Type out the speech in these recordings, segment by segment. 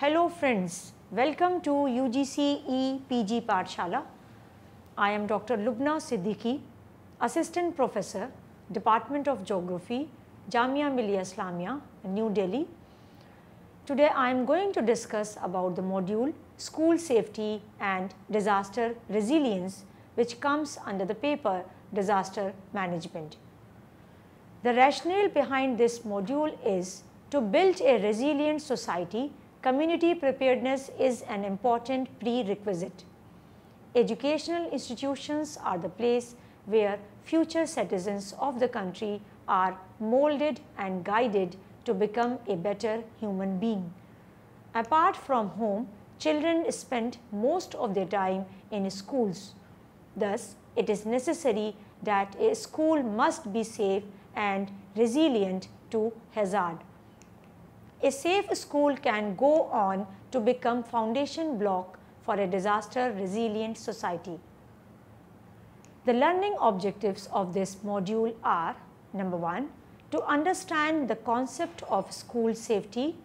Hello friends, welcome to UGC PG Pathshala. I am Dr. Lubna Siddiqui, Assistant Professor, Department of Geography, Jamia Millia Islamia, New Delhi. Today I am going to discuss about the module School Safety and Disaster Resilience, which comes under the paper Disaster Management. The rationale behind this module is to build a resilient society. Community preparedness is an important prerequisite. Educational institutions are the place where future citizens of the country are molded and guided to become a better human being. Apart from home, children spend most of their time in schools. Thus, it is necessary that a school must be safe and resilient to hazard. A safe school can go on to become foundation block for a disaster resilient society. The learning objectives of this module are: number 1, to understand the concept of school safety;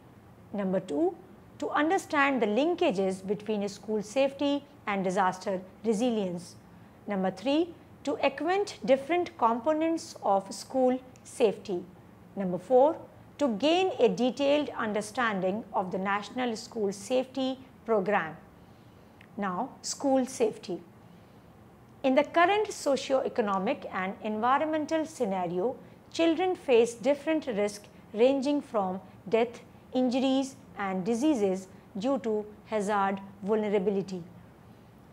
number 2, to understand the linkages between school safety and disaster resilience; number 3, to acquaint different components of school safety; number 4, to gain a detailed understanding of the National School Safety Program. Now, school safety. In the current socio-economic and environmental scenario, children face different risks ranging from death, injuries and diseases due to hazard vulnerability.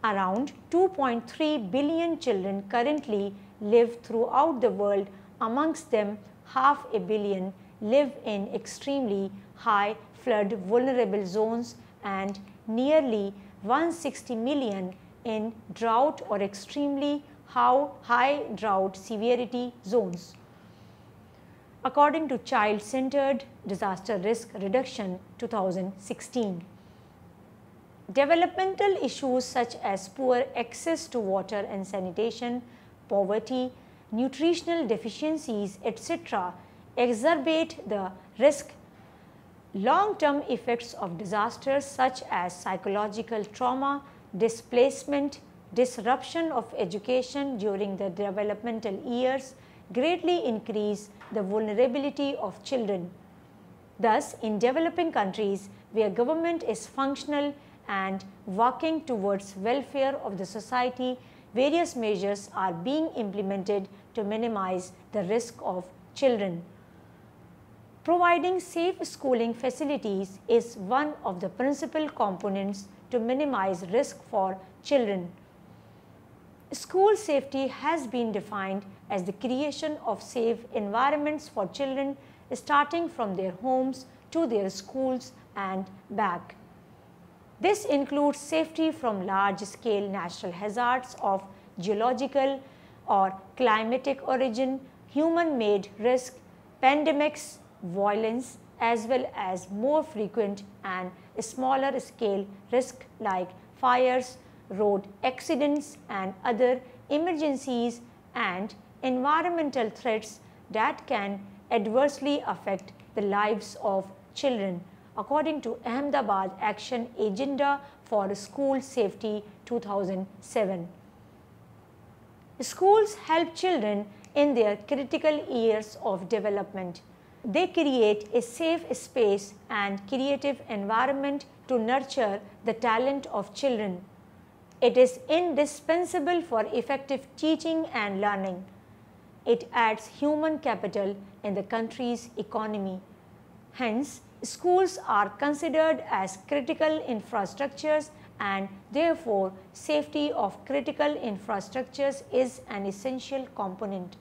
Around 2.3 billion children currently live throughout the world. Amongst them, 500 million live in extremely high flood vulnerable zones and nearly 160 million in drought or extremely high drought severity zones. According to Child-Centered Disaster Risk Reduction 2016. Developmental issues such as poor access to water and sanitation, poverty, nutritional deficiencies, etc. exacerbate the risk. Long-term effects of disasters such as psychological trauma, displacement, disruption of education during the developmental years greatly increase the vulnerability of children. Thus, in developing countries where government is functional and working towards welfare of the society, various measures are being implemented to minimize the risk of children. Providing safe schooling facilities is one of the principal components to minimize risk for children. School safety has been defined as the creation of safe environments for children starting from their homes to their schools and back. This includes safety from large-scale natural hazards of geological or climatic origin, human-made risk, pandemics, violence, as well as more frequent and smaller scale risk like fires, road accidents and other emergencies and environmental threats that can adversely affect the lives of children, according to Ahmedabad Action Agenda for School Safety 2007. Schools help children in their critical years of development. They create a safe space and creative environment to nurture the talent of children. It is indispensable for effective teaching and learning. It adds human capital in the country's economy. Hence, schools are considered as critical infrastructures and therefore safety of critical infrastructures is an essential component.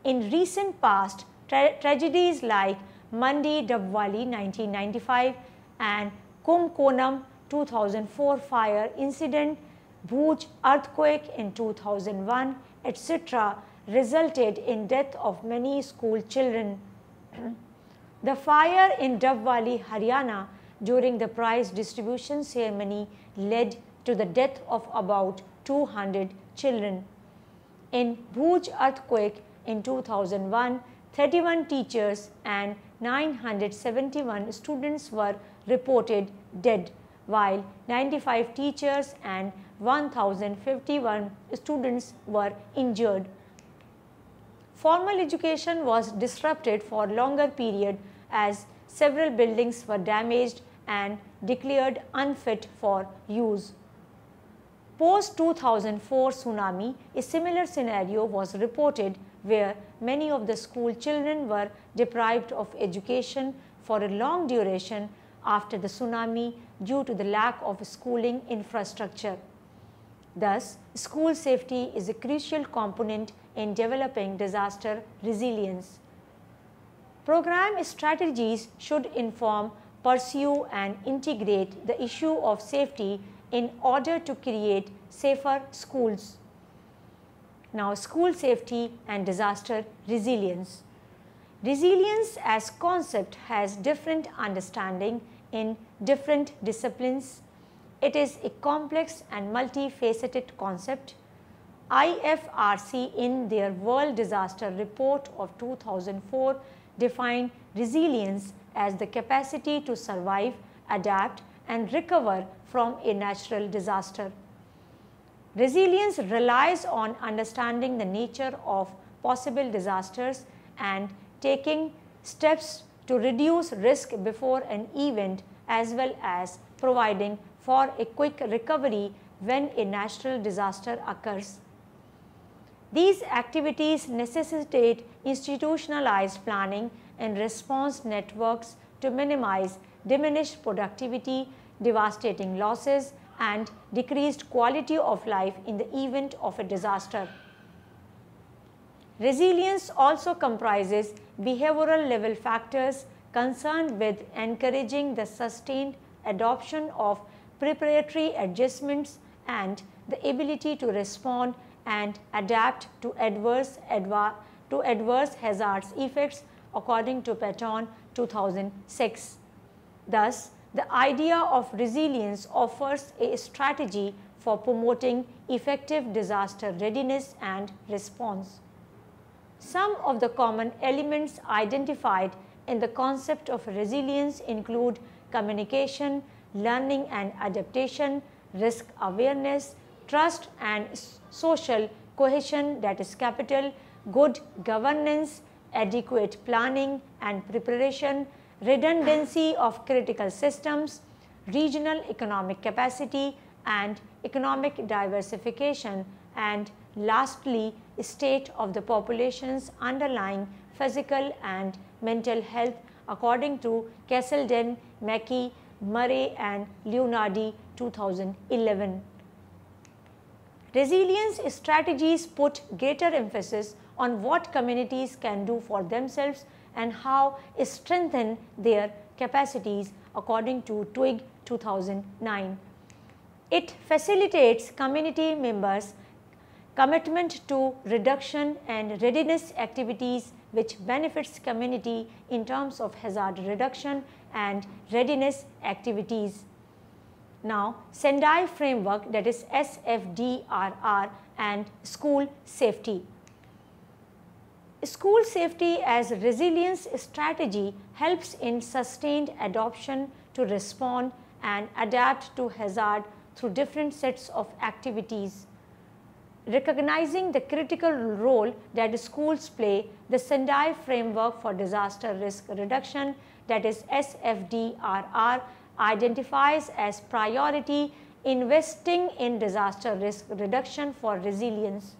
In recent past, tragedies like Mandi Dabwali 1995 and Kumkonam 2004 fire incident, Bhuj earthquake in 2001, etc. resulted in death of many school children. The fire in Dabwali, Haryana during the prize distribution ceremony led to the death of about 200 children. In Bhuj earthquake in 2001, 31 teachers and 971 students were reported dead, while 95 teachers and 1051 students were injured. Formal education was disrupted for a longer period as several buildings were damaged and declared unfit for use. Post-2004 tsunami, a similar scenario was reported where many of the school children were deprived of education for a long duration after the tsunami due to the lack of schooling infrastructure. Thus, school safety is a crucial component in developing disaster resilience. Program strategies should inform, pursue and integrate the issue of safety in order to create safer schools. Now, school safety and disaster resilience. Resilience as concept has different understanding in different disciplines. It is a complex and multifaceted concept. IFRC in their World Disaster Report of 2004 defined resilience as the capacity to survive, adapt and recover from a natural disaster. Resilience relies on understanding the nature of possible disasters and taking steps to reduce risk before an event, as well as providing for a quick recovery when a natural disaster occurs. These activities necessitate institutionalized planning and response networks to minimize diminished productivity, devastating losses, and decreased quality of life in the event of a disaster. Resilience also comprises behavioral level factors concerned with encouraging the sustained adoption of preparatory adjustments and the ability to respond and adapt to adverse hazards effects according to Patton 2006. Thus, the idea of resilience offers a strategy for promoting effective disaster readiness and response. Some of the common elements identified in the concept of resilience include communication, learning and adaptation, risk awareness, trust and social cohesion, that is capital, good governance, adequate planning and preparation, redundancy of critical systems, regional economic capacity and economic diversification, and lastly, state of the population's underlying physical and mental health according to Castleton, Mackey, Murray and Leonardi 2011. Resilience strategies put greater emphasis on what communities can do for themselves and how strengthen their capacities according to Twigg 2009. It facilitates community members' commitment to reduction and readiness activities which benefits community in terms of hazard reduction and readiness activities. Now, Sendai framework, that is SFDRR, and school safety. School safety as resilience strategy helps in sustained adoption to respond and adapt to hazard through different sets of activities. Recognizing the critical role that schools play, the Sendai framework for disaster risk reduction, that is SFDRR, identifies as priority investing in disaster risk reduction for resilience.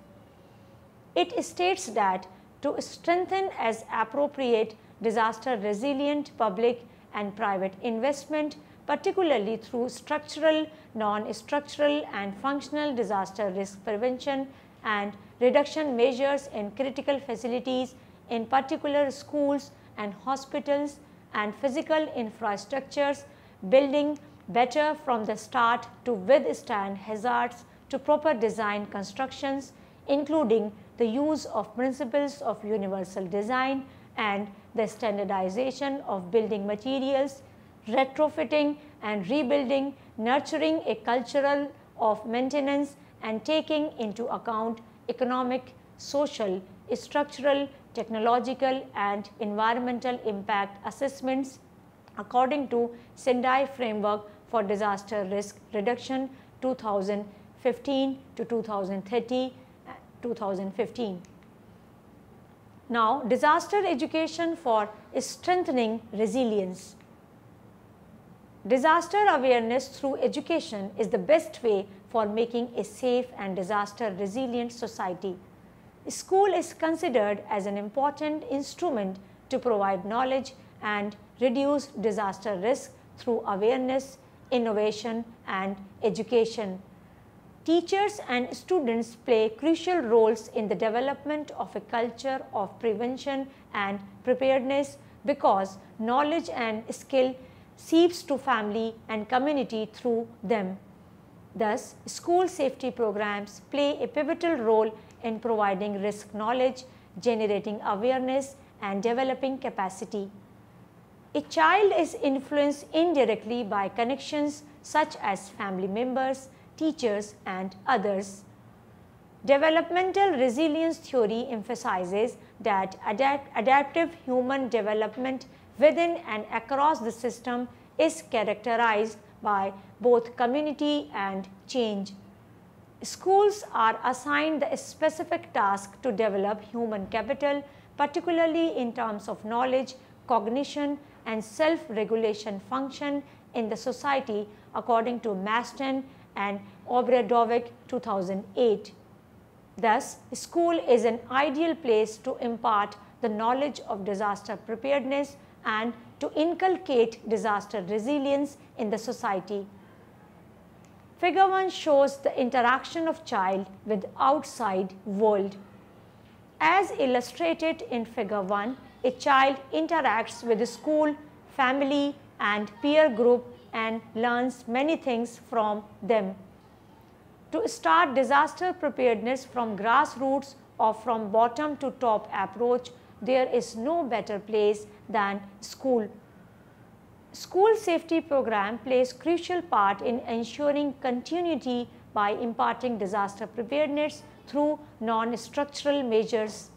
It states that to strengthen as appropriate disaster resilient public and private investment, particularly through structural, non-structural and functional disaster risk prevention and reduction measures in critical facilities, in particular schools and hospitals and physical infrastructures, building better from the start to withstand hazards to proper design constructions, including the use of principles of universal design and the standardization of building materials, retrofitting and rebuilding, nurturing a culture of maintenance and taking into account economic, social, structural, technological and environmental impact assessments according to Sendai Framework for Disaster Risk Reduction 2015 to 2030, 2015. Now, disaster education for strengthening resilience. Disaster awareness through education is the best way for making a safe and disaster resilient society. School is considered as an important instrument to provide knowledge and reduce disaster risk through awareness, innovation, and education. Teachers and students play crucial roles in the development of a culture of prevention and preparedness because knowledge and skill seeps to family and community through them. Thus, school safety programs play a pivotal role in providing risk knowledge, generating awareness, and developing capacity. A child is influenced indirectly by connections such as family members, teachers, and others. Developmental resilience theory emphasizes that adaptive human development within and across the system is characterized by both community and change. Schools are assigned the specific task to develop human capital, particularly in terms of knowledge, cognition, and self-regulation function in the society according to Maston and Obradovic 2008. Thus, school is an ideal place to impart the knowledge of disaster preparedness and to inculcate disaster resilience in the society. Figure 1 shows the interaction of child with outside world. As illustrated in Figure 1, a child interacts with the school, family, and peer group and learns many things from them. To start disaster preparedness from grassroots or from bottom to top approach, there is no better place than school. School safety program plays crucial part in ensuring continuity by imparting disaster preparedness through non-structural measures.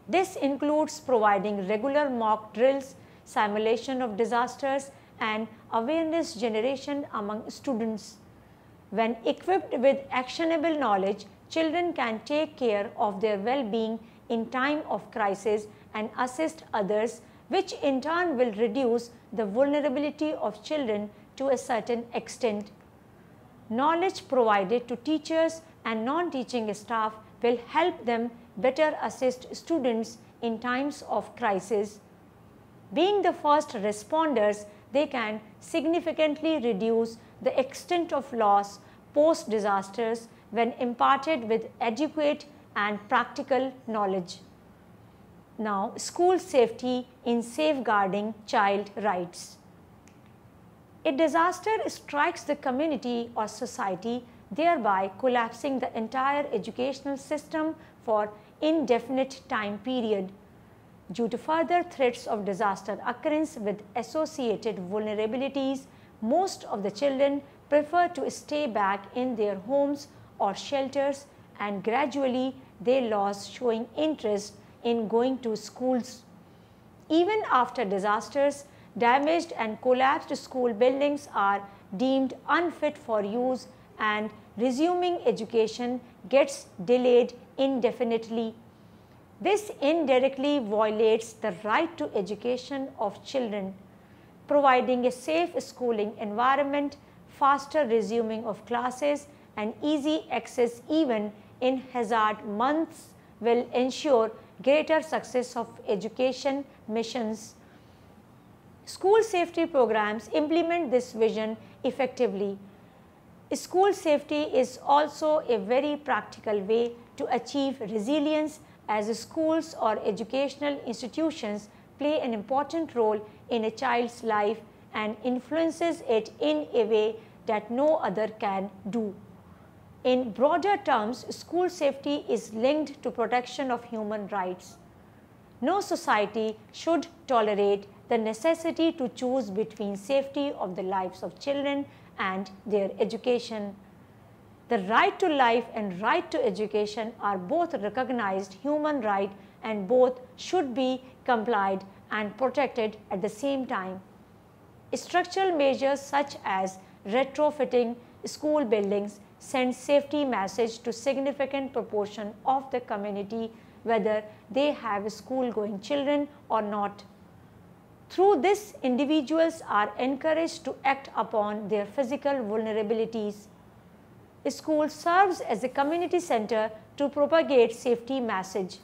This includes providing regular mock drills, simulation of disasters, and awareness generation among students. When equipped with actionable knowledge, children can take care of their well-being in time of crisis and assist others, which in turn will reduce the vulnerability of children to a certain extent. Knowledge provided to teachers and non-teaching staff will help them better assist students in times of crisis. Being the first responders, they can significantly reduce the extent of loss post-disasters when imparted with adequate and practical knowledge. Now, school safety in safeguarding child rights. A disaster strikes the community or society, thereby collapsing the entire educational system for indefinite time period. Due to further threats of disaster occurrence with associated vulnerabilities, most of the children prefer to stay back in their homes or shelters, and gradually they lost showing interest in going to schools. Even after disasters, damaged and collapsed school buildings are deemed unfit for use and resuming education gets delayed indefinitely. This indirectly violates the right to education of children. Providing a safe schooling environment, faster resuming of classes, and easy access even in hazard months will ensure greater success of education missions. School safety programs implement this vision effectively. School safety is also a very practical way to achieve resilience, as schools or educational institutions play an important role in a child's life and influences it in a way that no other can do. In broader terms, school safety is linked to protection of human rights. No society should tolerate the necessity to choose between safety of the lives of children and their education. The right to life and right to education are both recognized human rights, and both should be complied and protected at the same time. Structural measures such as retrofitting school buildings send safety message to significant proportion of the community whether they have school-going children or not. Through this, individuals are encouraged to act upon their physical vulnerabilities. School serves as a community center to propagate safety message.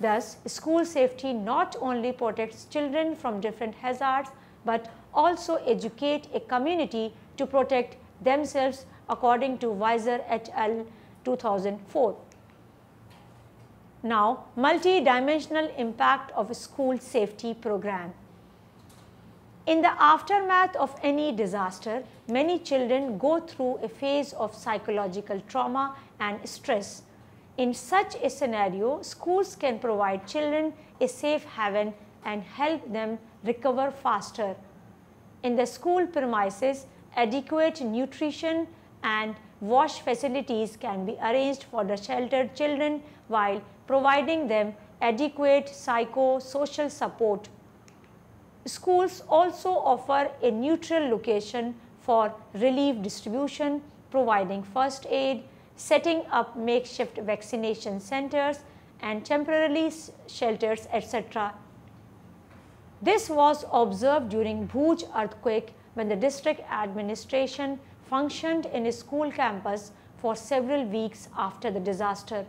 Thus, school safety not only protects children from different hazards, but also educate a community to protect themselves according to Weiser et al. 2004. Now, multi-dimensional impact of school safety program. In the aftermath of any disaster, many children go through a phase of psychological trauma and stress. In such a scenario, schools can provide children a safe haven and help them recover faster. In the school premises, adequate nutrition and wash facilities can be arranged for the sheltered children while providing them adequate psycho-social support. Schools also offer a neutral location for relief distribution, providing first aid, setting up makeshift vaccination centers and temporary shelters, etc. This was observed during Bhuj earthquake when the district administration functioned in a school campus for several weeks after the disaster.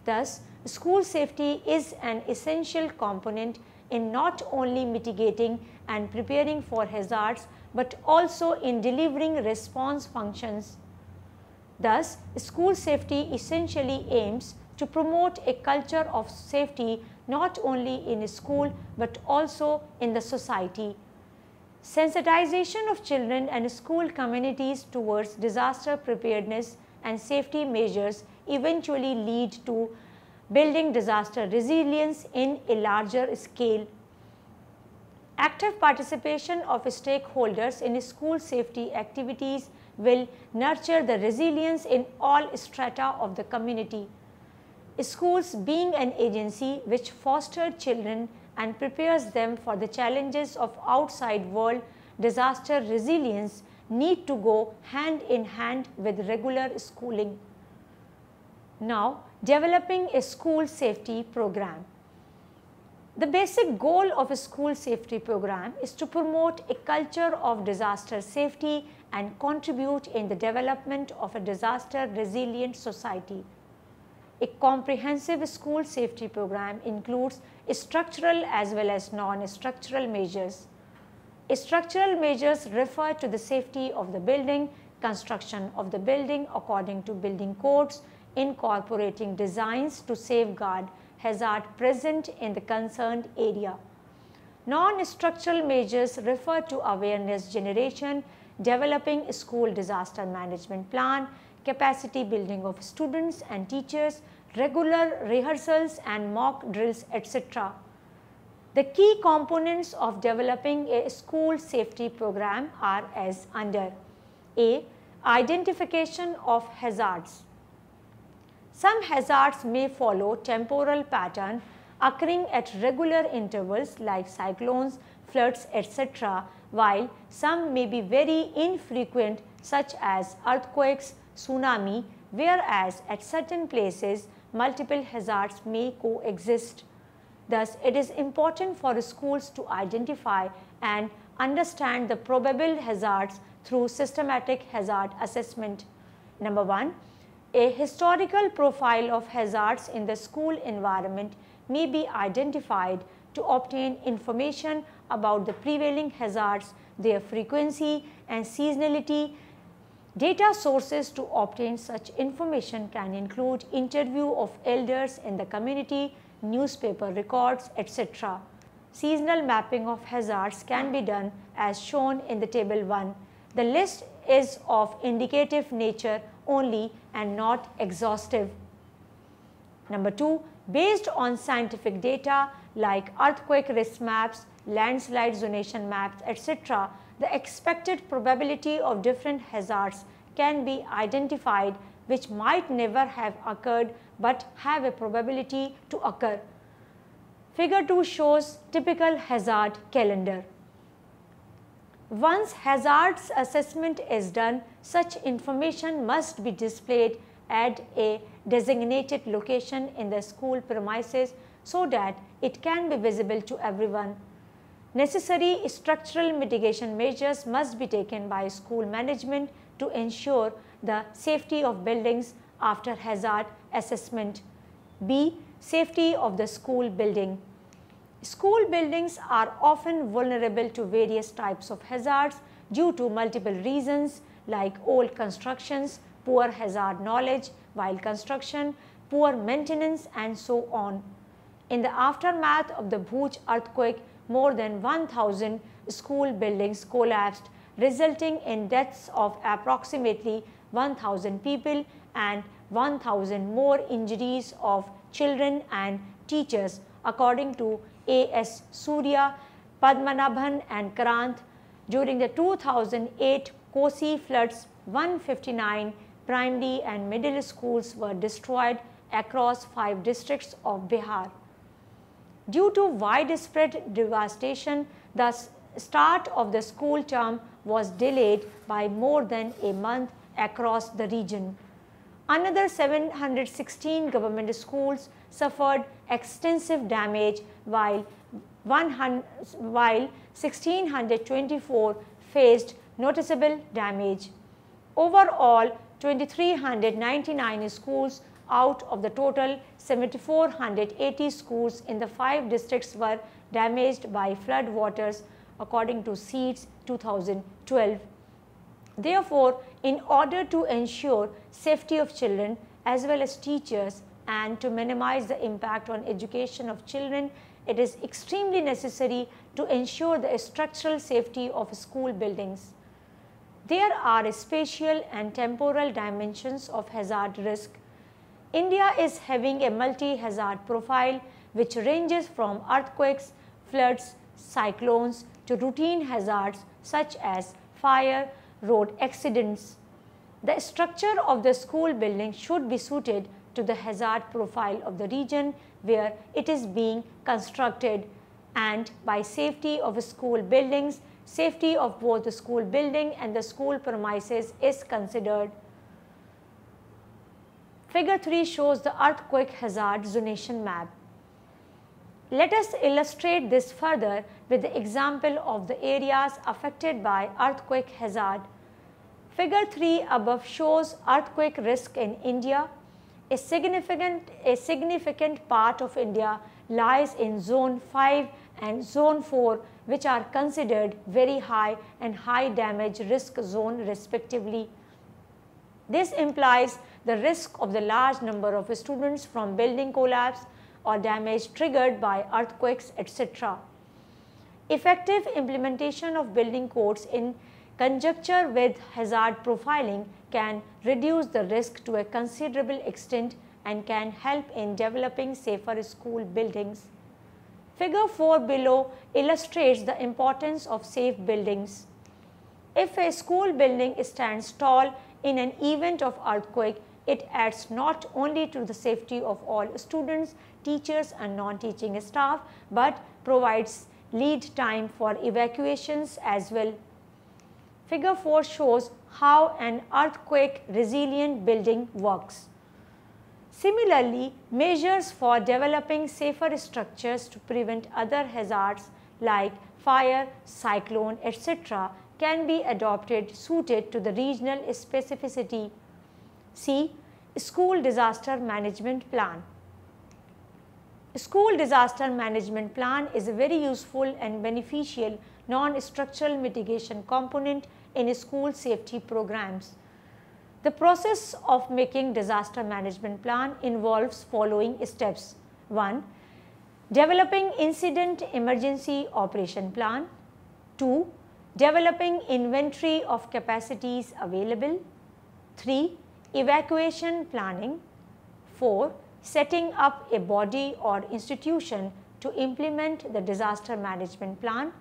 Thus, school safety is an essential component in not only mitigating and preparing for hazards, but also in delivering response functions. Thus, school safety essentially aims to promote a culture of safety not only in a school, but also in the society. Sensitization of children and school communities towards disaster preparedness and safety measures eventually lead to building disaster resilience in a larger scale. Active participation of stakeholders in school safety activities will nurture the resilience in all strata of the community. Schools, being an agency which fosters children and prepares them for the challenges of outside world disaster resilience, need to go hand in hand with regular schooling. Now, developing a school safety program. The basic goal of a school safety program is to promote a culture of disaster safety and contribute in the development of a disaster resilient society. A comprehensive school safety program includes structural as well as non-structural measures. Structural measures refer to the safety of the building, construction of the building according to building codes, incorporating designs to safeguard hazard present in the concerned area. Non-structural measures refer to awareness generation, developing a school disaster management plan, capacity building of students and teachers, regular rehearsals and mock drills, etc. The key components of developing a school safety program are as under: A. Identification of hazards. Some hazards may follow temporal pattern occurring at regular intervals like cyclones, floods, etc., while some may be very infrequent such as earthquakes, tsunami, whereas at certain places multiple hazards may coexist. Thus, it is important for schools to identify and understand the probable hazards through systematic hazard assessment. Number 1. A historical profile of hazards in the school environment may be identified to obtain information about the prevailing hazards, their frequency and seasonality. Data sources to obtain such information can include interview of elders in the community, newspaper records, etc. Seasonal mapping of hazards can be done as shown in the table 1. The list is of indicative nature only and not exhaustive. Number 2, based on scientific data like earthquake risk maps, landslide zonation maps, etc., the expected probability of different hazards can be identified which might never have occurred but have a probability to occur. Figure 2 shows typical hazard calendar. Once hazards assessment is done, such information must be displayed at a designated location in the school premises so that it can be visible to everyone. Necessary structural mitigation measures must be taken by school management to ensure the safety of buildings after hazard assessment. B. Safety of the school building. School buildings are often vulnerable to various types of hazards due to multiple reasons like old constructions, poor hazard knowledge while construction, poor maintenance, and so on. In the aftermath of the Bhuj earthquake, more than 1,000 school buildings collapsed, resulting in deaths of approximately 1,000 people and 1,000 more injuries of children and teachers, according to A.S. Surya, Padmanabhan and Karanth. During the 2008 Kosi floods, 159 primary and middle schools were destroyed across 5 districts of Bihar. Due to widespread devastation, the start of the school term was delayed by more than a month across the region. Another 716 government schools suffered extensive damage while 1,624 faced noticeable damage. Overall, 2,399 schools out of the total 7,480 schools in the 5 districts were damaged by flood waters, according to SEEDS 2012. Therefore, in order to ensure safety of children as well as teachers and to minimize the impact on education of children, it is extremely necessary to ensure the structural safety of school buildings. There are spatial and temporal dimensions of hazard risk. India is having a multi-hazard profile which ranges from earthquakes, floods, cyclones to routine hazards such as fire, road accidents. The structure of the school building should be suited to the hazard profile of the region where it is being constructed, and by safety of school buildings, safety of both the school building and the school premises is considered. Figure 3 shows the earthquake hazard zonation map. Let us illustrate this further with the example of the areas affected by earthquake hazard. Figure 3 above shows earthquake risk in India. A significant part of India lies in Zone 5 and Zone 4, which are considered very high and high damage risk zone respectively. This implies the risk of the large number of students from building collapse or damage triggered by earthquakes, etc. Effective implementation of building codes in conjunction with hazard profiling can reduce the risk to a considerable extent and can help in developing safer school buildings. Figure 4 below illustrates the importance of safe buildings. If a school building stands tall in an event of earthquake, it adds not only to the safety of all students, teachers and non-teaching staff, but provides lead time for evacuations as well. Figure 4 shows how an earthquake resilient building works. Similarly, measures for developing safer structures to prevent other hazards like fire, cyclone, etc. can be adopted suited to the regional specificity. C. School Disaster Management Plan. School Disaster Management Plan is a very useful and beneficial non-structural mitigation component in school safety programs. The process of making disaster management plan involves following steps. 1. Developing incident emergency operation plan. 2. Developing inventory of capacities available. 3. Evacuation planning. 4. Setting up a body or institution to implement the disaster management plan.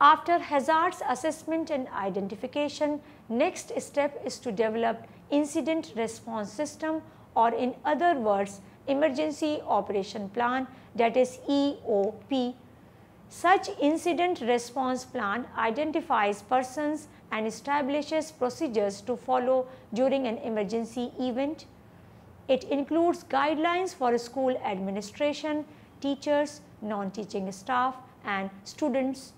After hazards assessment and identification, next step is to develop incident response system, or in other words, emergency operation plan, that is EOP. Such incident response plan identifies persons and establishes procedures to follow during an emergency event. It includes guidelines for school administration, teachers, non-teaching staff, and students.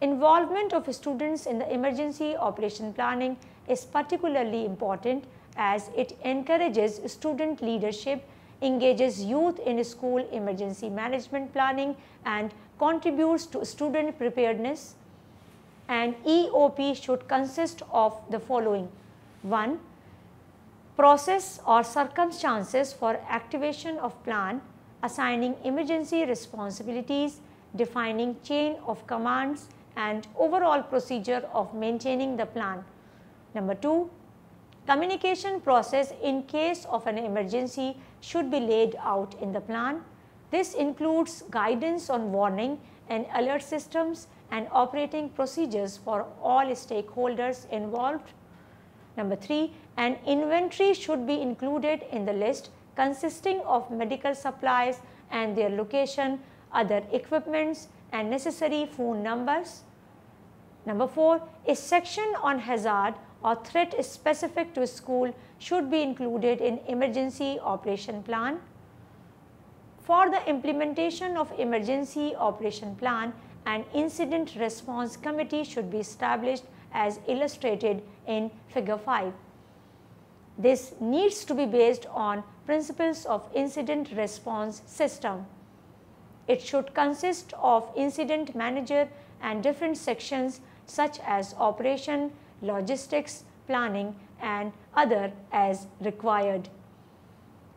Involvement of students in the emergency operation planning is particularly important as it encourages student leadership, engages youth in school emergency management planning, and contributes to student preparedness. An EOP should consist of the following: 1. Process or circumstances for activation of plan, assigning emergency responsibilities, defining chain of commands, and overall procedure of maintaining the plan. Number 2. Communication process in case of an emergency should be laid out in the plan. This includes guidance on warning and alert systems and operating procedures for all stakeholders involved. Number 3. An inventory should be included in the list consisting of medical supplies and their location, other equipments, and necessary phone numbers. Number 4. A section on hazard or threat specific to school should be included in emergency operation plan. For the implementation of emergency operation plan, an incident response committee should be established as illustrated in figure 5. This needs to be based on principles of incident response system. It should consist of incident manager and different sections such as operation, logistics, planning, and other as required.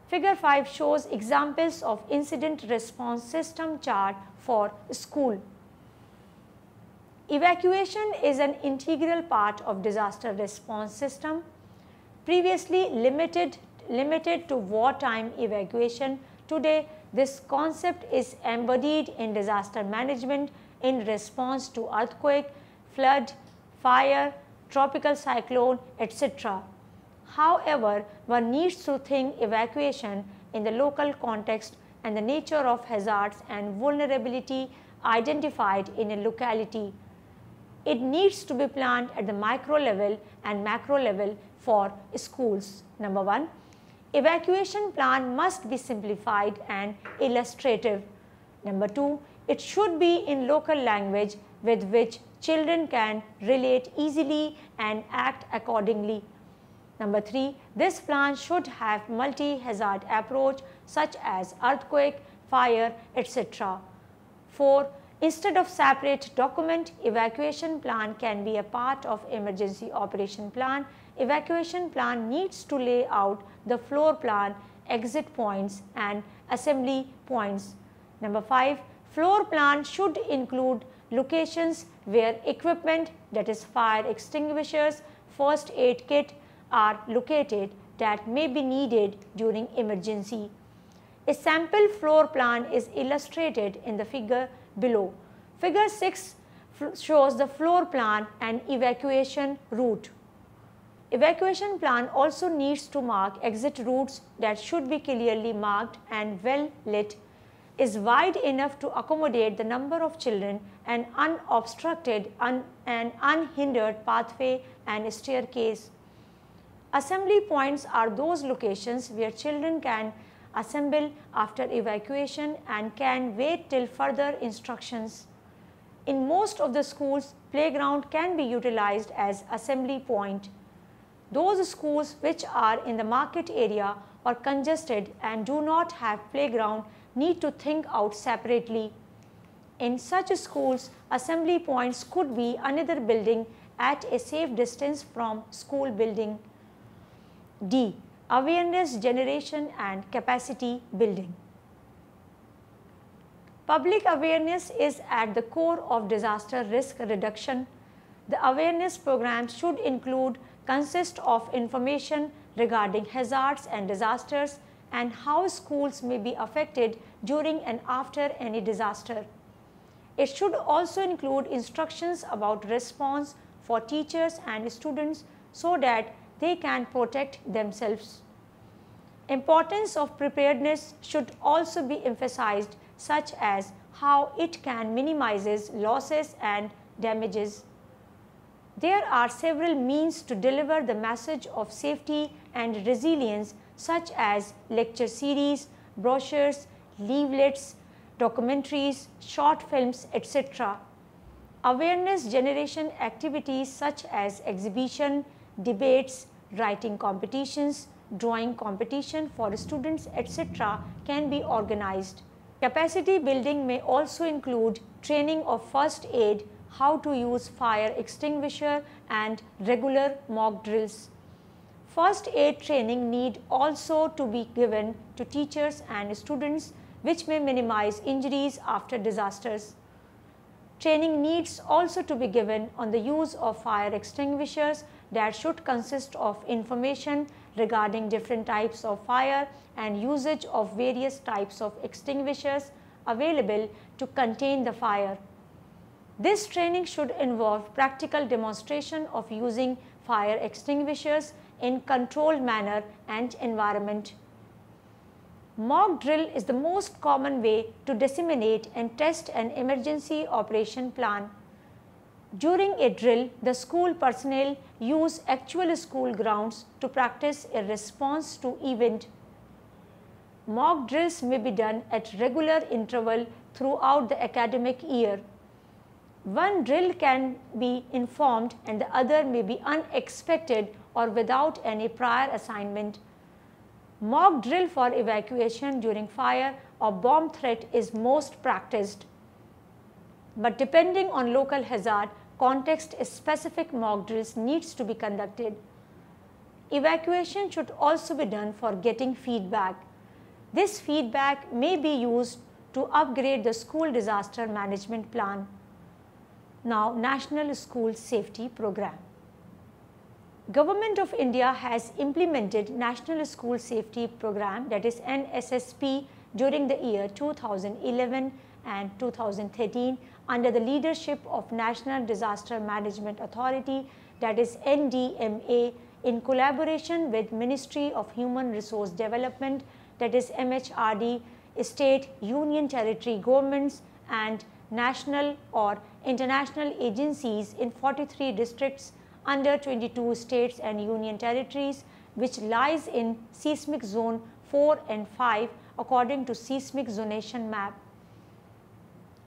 Figure 5 shows examples of incident response system chart for school. Evacuation is an integral part of disaster response system. Previously limited to wartime evacuation, today this concept is embodied in disaster management in response to earthquake, flood, fire, tropical cyclone, etc. However, one needs to think evacuation in the local context and the nature of hazards and vulnerability identified in a locality. It needs to be planned at the micro level and macro level for schools. Number 1. Evacuation plan must be simplified and illustrative. Number 2. It should be in local language with which children can relate easily and act accordingly. Number 3. This plan should have multi-hazard approach such as earthquake, fire, etc. 4. Instead of separate document, evacuation plan can be a part of emergency operation plan. Evacuation plan needs to lay out the floor plan, exit points, and assembly points. Number 5. Floor plan should include locations where equipment, that is fire extinguishers, first aid kit, are located that may be needed during emergency. A sample floor plan is illustrated in the figure below. Figure 6 shows the floor plan and evacuation route. Evacuation plan also needs to mark exit routes that should be clearly marked and well lit, is wide enough to accommodate the number of children, and unobstructed and unhindered pathway and staircase. Assembly points are those locations where children can assemble after evacuation and can wait till further instructions. In most of the schools, playground can be utilized as assembly point. Those schools which are in the market area or congested and do not have playground need to think out separately. In such schools, assembly points could be another building at a safe distance from school building. D. Awareness generation and capacity building. Public awareness is at the core of disaster risk reduction. The awareness program should consist of information regarding hazards and disasters and how schools may be affected during and after any disaster. It should also include instructions about response for teachers and students so that they can protect themselves. Importance of preparedness should also be emphasized, such as how it can minimize losses and damages. There are several means to deliver the message of safety and resilience, such as lecture series, brochures, leaflets, documentaries, short films, etc. Awareness generation activities such as exhibition, debates, writing competitions, drawing competition for students, etc. can be organized. Capacity building may also include training of first aid, how to use fire extinguisher, and regular mock drills. First aid training need also to be given to teachers and students, which may minimize injuries after disasters. Training needs also to be given on the use of fire extinguishers that should consist of information regarding different types of fire and usage of various types of extinguishers available to contain the fire. This training should involve practical demonstration of using fire extinguishers in controlled manner and environment. Mock drill is the most common way to disseminate and test an emergency operation plan. During a drill, the school personnel use actual school grounds to practice a response to event. Mock drills may be done at regular interval throughout the academic year. One drill can be informed and the other may be unexpected or without any prior assignment. Mock drill for evacuation during fire or bomb threat is most practiced. But depending on local hazard, context-specific mock drills needs to be conducted. Evacuation should also be done for getting feedback. This feedback may be used to upgrade the school disaster management plan. Now, National School Safety Program. Government of India has implemented National School Safety Program, that is NSSP, during the year 2011 and 2013 under the leadership of National Disaster Management Authority, that is NDMA, in collaboration with Ministry of Human Resource Development, that is MHRD, state, union territory governments and national or international agencies in 43 districts under 22 states and union territories, which lies in seismic zone 4 and 5 according to seismic zonation map.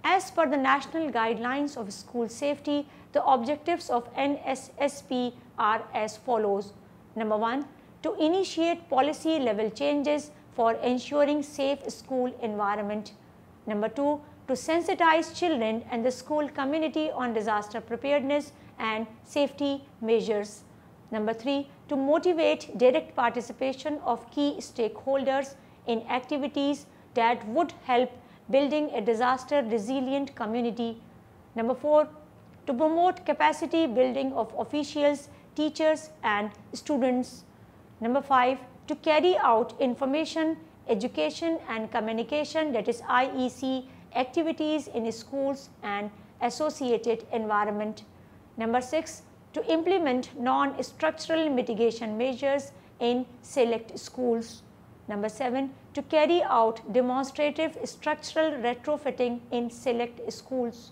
As per the national guidelines of school safety, the objectives of NSSP are as follows. Number 1, to initiate policy level changes for ensuring safe school environment. Number 2, to sensitize children and the school community on disaster preparedness and safety measures. Number 3, to motivate direct participation of key stakeholders in activities that would help building a disaster resilient community. Number 4, to promote capacity building of officials, teachers and students. Number 5, to carry out information, education and communication, that is IEC, activities in schools and associated environment. Number 6, to implement non-structural mitigation measures in select schools. Number 7, to carry out demonstrative structural retrofitting in select schools.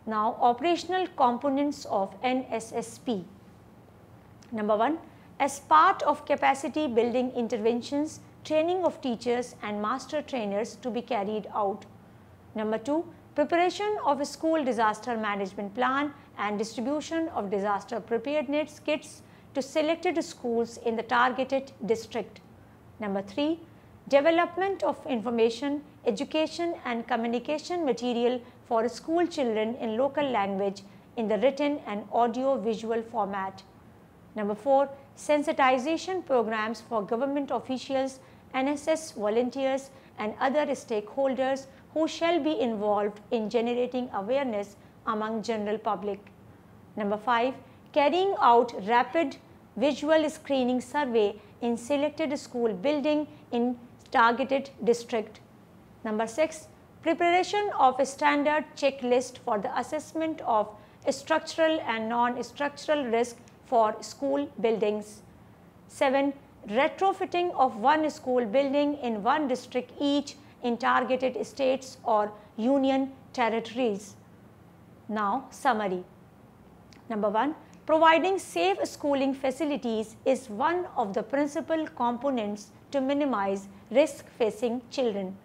Now, operational components of NSSP. Number 1, as part of capacity building interventions, training of teachers and master trainers to be carried out. Number 2, preparation of a school disaster management plan and distribution of disaster preparedness kits to selected schools in the targeted district. Number 3, development of information, education and communication material for school children in local language in the written and audio visual format. Number 4, sensitization programs for government officials, NSS volunteers and other stakeholders who shall be involved in generating awareness among general public. Number 5, carrying out rapid visual screening survey in selected school building in targeted district. Number 6, preparation of a standard checklist for the assessment of structural and non-structural risk for school buildings. 7, retrofitting of one school building in one district each in targeted states or union territories. Now, summary. Number 1, providing safe schooling facilities is one of the principal components to minimize risk facing children.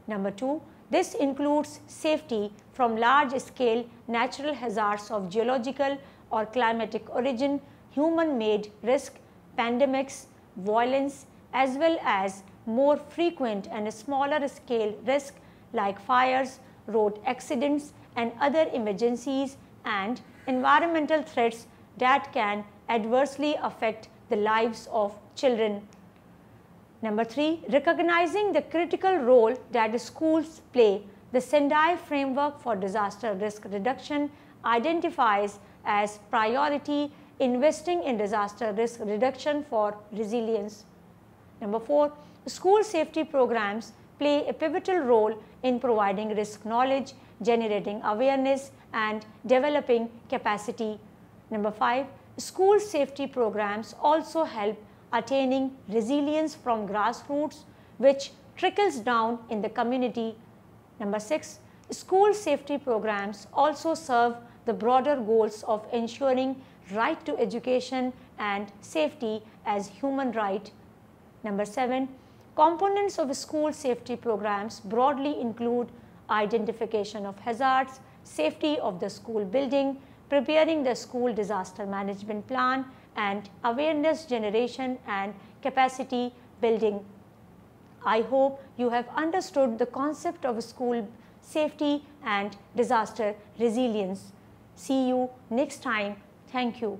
Number 2, this includes safety from large-scale natural hazards of geological or climatic origin, human-made risk, pandemics, violence, as well as more frequent and smaller scale risk like fires, road accidents, and other emergencies and environmental threats that can adversely affect the lives of children. Number 3, recognizing the critical role that schools play, the Sendai Framework for Disaster Risk Reduction identifies as priority investing in disaster risk reduction for resilience. Number 4, school safety programs play a pivotal role in providing risk knowledge, generating awareness, and developing capacity. Number 5, school safety programs also help attaining resilience from grassroots, which trickles down in the community. Number 6, school safety programs also serve the broader goals of ensuring right to education and safety as human right. Number 7, components of school safety programs broadly include identification of hazards, safety of the school building, preparing the school disaster management plan, and awareness generation and capacity building. I hope you have understood the concept of school safety and disaster resilience. See you next time. Thank you.